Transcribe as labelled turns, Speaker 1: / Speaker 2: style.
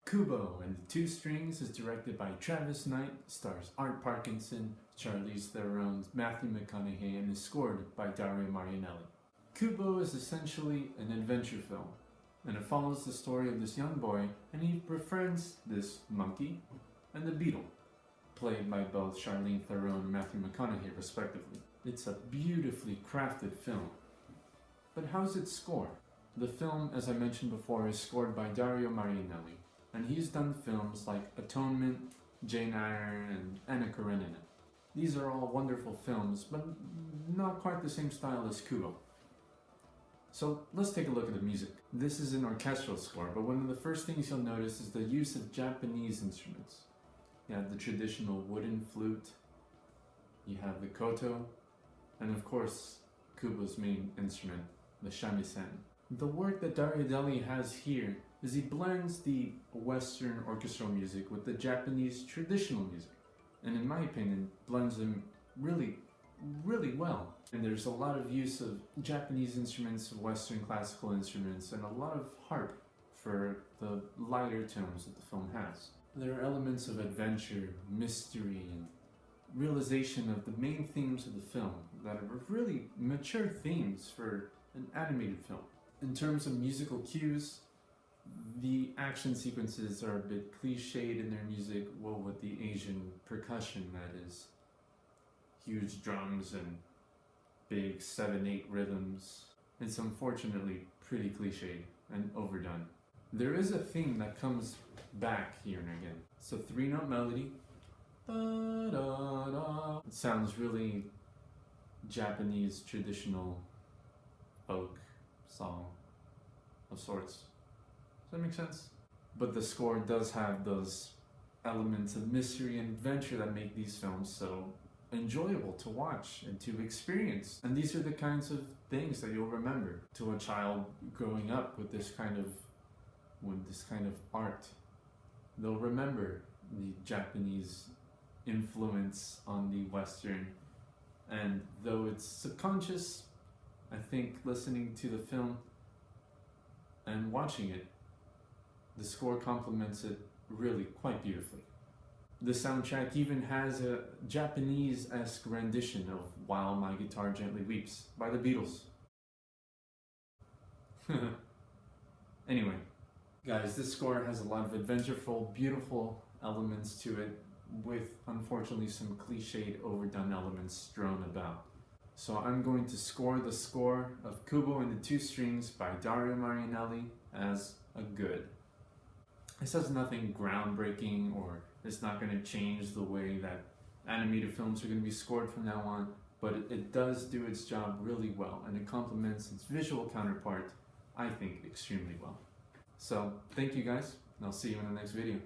Speaker 1: Kubo and the Two Strings is directed by Travis Knight, stars Art Parkinson, Charlize Theron, Matthew McConaughey, and is scored by Dario Marianelli. Kubo is essentially an adventure film, and it follows the story of this young boy, and he befriends this monkey and the beetle, played by both Charlize Theron and Matthew McConaughey respectively. It's a beautifully crafted film. But how's it scored? The film, as I mentioned before, is scored by Dario Marianelli, and he's done films like Atonement, Jane Eyre, and Anna Karenina. These are all wonderful films, but not quite the same style as Kubo. So let's take a look at the music. This is an orchestral score, but one of the first things you'll notice is the use of Japanese instruments. You have the traditional wooden flute, you have the koto, and of course, Kubo's main instrument, the shamisen. The work that Dariadelli has here is he blends the Western orchestral music with the Japanese traditional music, and in my opinion, blends them really well. And there's a lot of use of Japanese instruments, Western classical instruments, and a lot of harp for the lighter tones that the film has. There are elements of adventure, mystery, and realization of the main themes of the film that are really mature themes for an animated film. In terms of musical cues, the action sequences are a bit cliched in their music, well, with the Asian percussion, that is. Huge drums and big 7/8 rhythms. It's unfortunately pretty cliched and overdone. There is a theme that comes back here and again. It's a 3-note melody. Da, da, da. It sounds really Japanese traditional folk song of sorts. Does that make sense? But the score does have those elements of mystery and adventure that make these films so enjoyable to watch and to experience. And these are the kinds of things that you'll remember to a child growing up with this kind of art. They'll remember the Japanese influence on the Western, and though it's subconscious, I think listening to the film and watching it, the score complements it really quite beautifully. The soundtrack even has a Japanese-esque rendition of While My Guitar Gently Weeps by the Beatles. Anyway, guys, this score has a lot of adventureful, beautiful elements to it, with unfortunately some cliched, overdone elements strewn about. So I'm going to score the score of Kubo and the Two Strings by Dario Marianelli as a good. This has nothing groundbreaking, or it's not going to change the way that animated films are going to be scored from now on, but it does do its job really well, and it complements its visual counterpart, I think, extremely well. So thank you guys, and I'll see you in the next video.